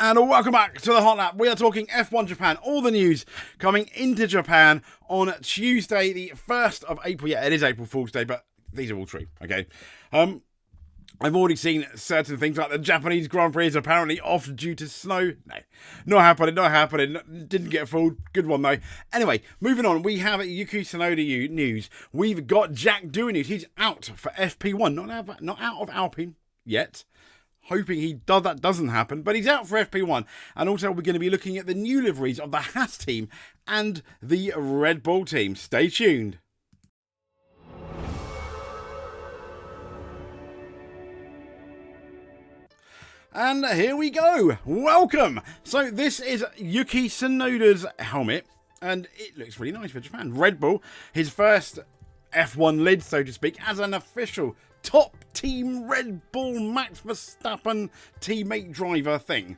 And welcome back to the Hot Lap. We are talking F1 Japan, all the news coming into Japan on Tuesday, the 1st of April. Yeah, it is April Fool's Day, but these are all true, okay? I've already seen certain things like the Japanese Grand Prix is apparently off due to snow. No, not happening. Didn't get fooled. Good one, though. Anyway, moving on. We have Yuki Tsunoda news. We've got Jack Doohan news. He's out for FP1. Not out of Alpine yet. Hoping that doesn't happen, but he's out for FP1. And also we're going to be looking at the new liveries of the Haas team and the Red Bull team. Stay tuned. And here we go. Welcome. So this is Yuki Tsunoda's helmet, and it looks really nice for Japan. Red Bull, his first F1 lid, so to speak, as an official top team Red Bull Max Verstappen teammate driver thing.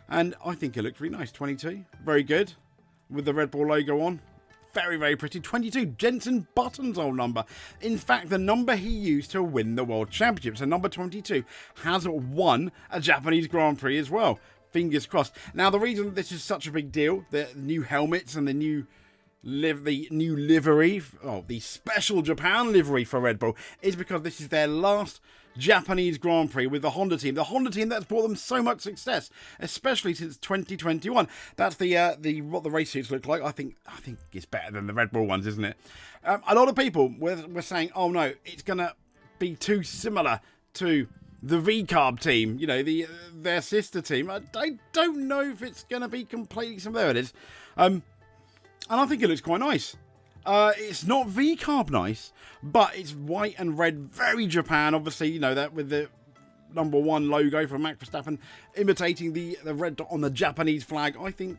And I think it looks really nice. 22, very good, with the Red Bull logo on. Very, very pretty. 22, Jenson Button's old number. In fact, the number he used to win the World Championship. So number 22 has won a Japanese Grand Prix as well. Fingers crossed. Now, the reason this is such a big deal, the new helmets and the new livery, the special Japan livery for Red Bull, is because this is their last Japanese Grand Prix with the Honda team. The Honda team that's brought them so much success, especially since 2021. That's what the race suits look like. I think it's better than the Red Bull ones, isn't it? A lot of people were saying, oh no, it's gonna be too similar to the V-Carb team, their sister team. I don't know if it's gonna be completely similar. There it is. And I think it looks quite nice. It's not V-Carb nice, but it's white and red, very Japan. Obviously, that with the number 1 logo from Max Verstappen, imitating the red dot on the Japanese flag. I think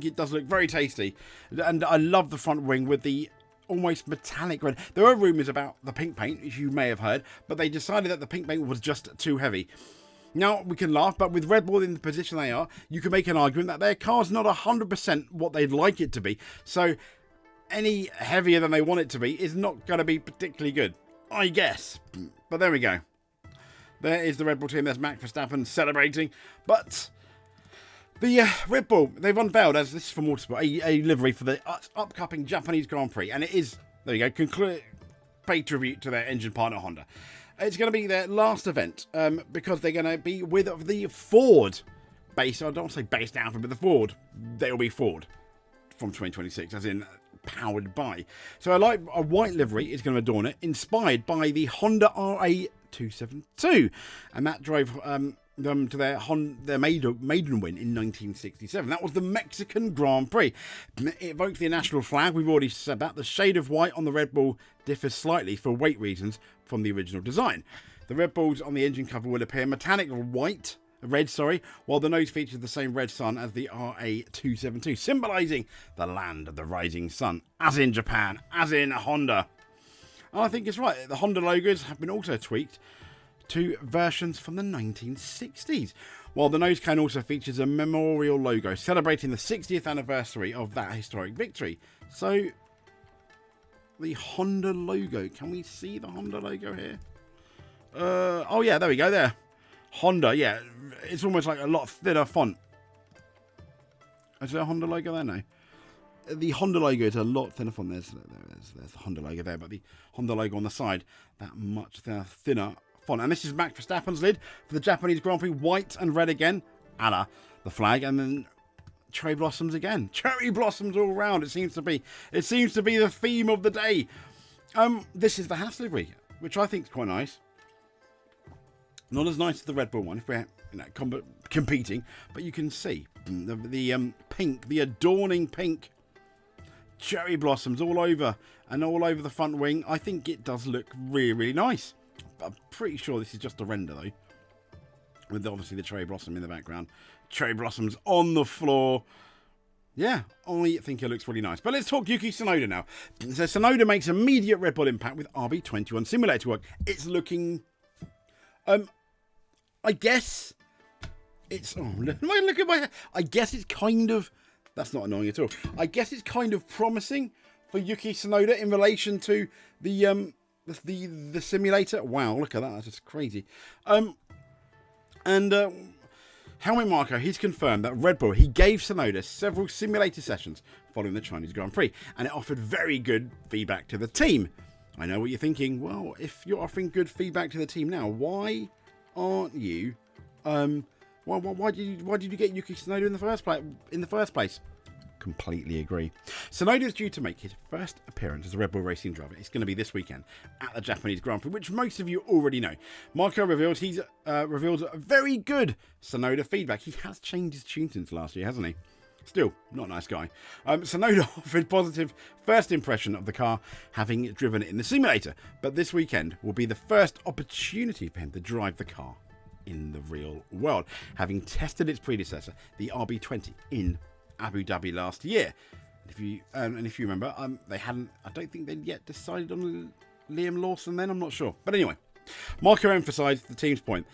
it does look very tasty. And I love the front wing with the almost metallic red. There are rumours about the pink paint, as you may have heard, but they decided that the pink paint was just too heavy. Now, we can laugh, but with Red Bull in the position they are, you can make an argument that their car's not 100% what they'd like it to be. So, any heavier than they want it to be is not going to be particularly good, I guess. But there we go. There is the Red Bull team. There's Max Verstappen celebrating. But the Red Bull, they've unveiled, as this is for Motorsport, a livery for the upcoming Japanese Grand Prix. And it is, there you go, pay tribute to their engine partner Honda. It's going to be their last event because they're going to be with the Ford base. I don't want to say based out of, but the Ford. They'll be Ford from 2026, as in powered by. So a white livery is going to adorn it, inspired by the Honda RA272. And that drove them to their maiden win in 1967. That was the Mexican Grand Prix. It evokes the national flag. We've already said that. The shade of white on the Red Bull differs slightly for weight reasons from the original design. The Red Bulls on the engine cover will appear metallic red, while the nose features the same red sun as the RA272, symbolising the land of the rising sun, as in Japan, as in Honda. And I think it's right. The Honda logos have been also tweaked to versions from the 1960s, while the nose cone also features a memorial logo celebrating the 60th anniversary of that historic victory. So, the Honda logo. Can we see the Honda logo here? Oh yeah, there we go, there. Honda, yeah. It's almost like a lot thinner font. Is there a Honda logo there? No. The Honda logo is a lot thinner font. There's the Honda logo there, but the Honda logo on the side, that much thinner font. And this is Max Verstappen's lid for the Japanese Grand Prix, white and red again, a la the flag, and then cherry blossoms again. Cherry blossoms all round. It seems to be the theme of the day. This is the Haas livery, which I think is quite nice. Not as nice as the Red Bull one if we're competing, but you can see the pink, the adorning pink cherry blossoms all over the front wing. I think it does look really, really nice. I'm pretty sure this is just a render though, with obviously the cherry blossom in the background. Cherry blossoms on the floor. Yeah, I think it looks really nice. But let's talk Yuki Tsunoda now. So Tsunoda makes immediate Red Bull impact with RB21 simulator work. It's looking, I guess it's, look at my hair. I guess it's kind of, that's not annoying at all. I guess it's kind of promising for Yuki Tsunoda in relation to the simulator. Wow, look at that. That's just crazy. Helmut Marko, he's confirmed that Red Bull, he gave Tsunoda several simulator sessions following the Chinese Grand Prix, and it offered very good feedback to the team. I know what you're thinking. Well, if you're offering good feedback to the team now, why aren't you? Why did you get Yuki Tsunoda in the first place? Completely agree. Tsunoda is due to make his first appearance as a Red Bull racing driver. It's going to be this weekend at the Japanese Grand Prix, which most of you already know. Marko reveals he's revealed very good Tsunoda feedback. He has changed his tune since last year, hasn't he? Still, not a nice guy. Tsunoda offered positive first impression of the car, having driven it in the simulator. But this weekend will be the first opportunity for him to drive the car in the real world, having tested its predecessor, the RB20, in Abu Dhabi last year. If you remember, they hadn't. I don't think they'd yet decided on Liam Lawson. Then I'm not sure. But anyway, Marko emphasised the team's point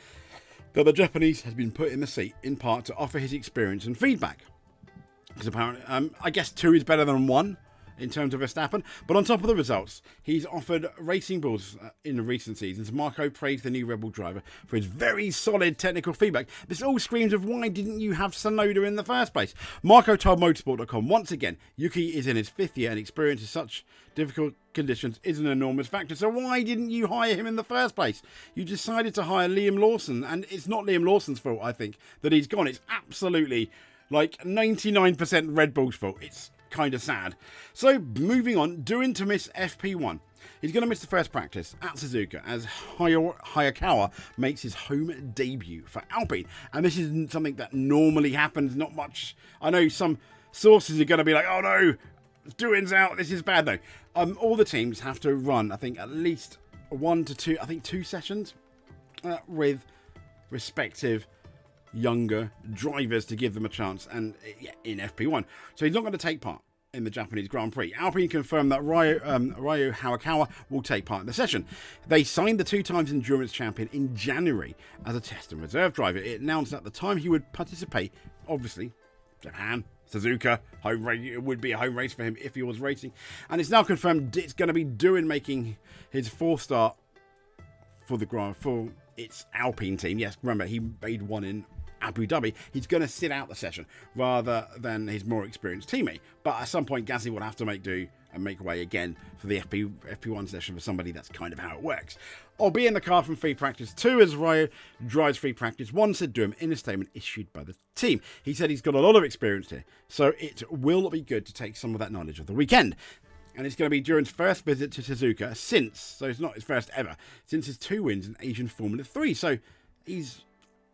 that the Japanese has been put in the seat in part to offer his experience and feedback. Because apparently, I guess 2 is better than 1 in terms of Verstappen. But on top of the results, he's offered racing bulls in recent seasons. Marko praised the new Red Bull driver for his very solid technical feedback. This all screams of why didn't you have Tsunoda in the first place? Marko told Motorsport.com once again, Yuki is in his 5th year and experience in such difficult conditions is an enormous factor. So why didn't you hire him in the first place? You decided to hire Liam Lawson, and it's not Liam Lawson's fault, I think, that he's gone. It's absolutely like 99% Red Bull's fault. It's kind of sad. So moving on, Doohan to miss FP1. He's going to miss the first practice at Suzuka as Hayakawa makes his home debut for Alpine. And this isn't something that normally happens, not much. I know some sources are going to be like, oh no, Doohan's out, this is bad though. All the teams have to run, I think, at least 1 to 2, I think 2 sessions with respective younger drivers to give them a chance, and in FP1. So he's not going to take part in the Japanese Grand Prix. Alpine confirmed that Ryo Hayakawa will take part in the session. They signed the 2 times endurance champion in January as a test and reserve driver. It announced at the time he would participate, obviously, Japan, Suzuka, home race, it would be a home race for him if he was racing. And it's now confirmed it's going to be Doohan making his 4th start for its Alpine team. Yes, remember, he made one in Abu Dhabi. He's going to sit out the session rather than his more experienced teammate. But at some point, Gasly will have to make do and make way again for the FP1 session for somebody. That's kind of how it works. I'll be in the car from free practice 2 as Ryo drives free practice 1, said Doohan in a statement issued by the team. He said he's got a lot of experience here, so it will be good to take some of that knowledge of the weekend. And it's going to be Doohan's first visit to Suzuka so it's not his first ever, since his 2 wins in Asian Formula 3. So he's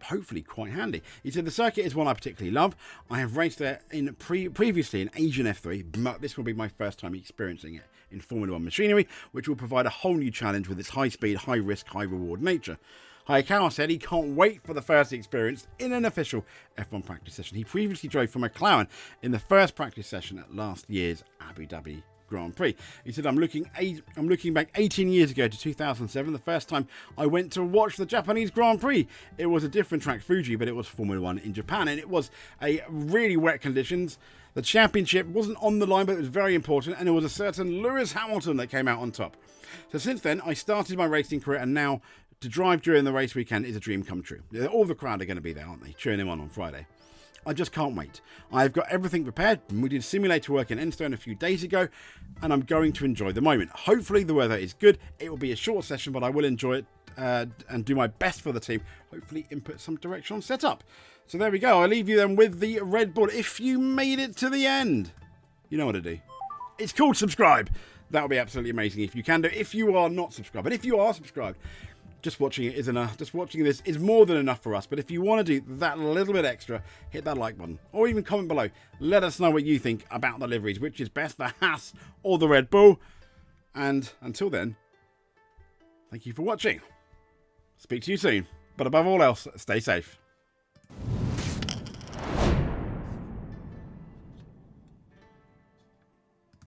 hopefully quite handy. He said, the circuit is one I particularly love. I have raced there previously in Asian F3, but this will be my first time experiencing it in Formula 1 machinery, which will provide a whole new challenge with its high speed, high risk, high reward nature. Hayakawa said he can't wait for the first experience in an official F1 practice session. He previously drove for McLaren in the first practice session at last year's Abu Dhabi Grand Prix. He said, I'm looking back 18 years ago to 2007, the first time I went to watch the Japanese Grand Prix. It was a different track, Fuji, but it was Formula 1 in Japan, and it was a really wet conditions. The championship wasn't on the line, but it was very important, and it was a certain Lewis Hamilton that came out on top. So since then, I started my racing career, and now to drive during the race weekend is a dream come true. All the crowd are going to be there, aren't they? Cheering him on Friday. I just can't wait. I've got everything prepared. We did simulator work in Enstone a few days ago, and I'm going to enjoy the moment. Hopefully the weather is good. It will be a short session, but I will enjoy it and do my best for the team. Hopefully input some direction on setup. So there we go. I'll leave you then with the Red Bull. If you made it to the end, you know what to do. It's called subscribe. That would be absolutely amazing if you can do. If you are not subscribed, and if you are subscribed, just watching it is enough. Just watching this is more than enough for us. But if you want to do that little bit extra, hit that like button or even comment below. Let us know what you think about the liveries, which is best, the Haas or the Red Bull. And until then, thank you for watching. Speak to you soon. But above all else, stay safe.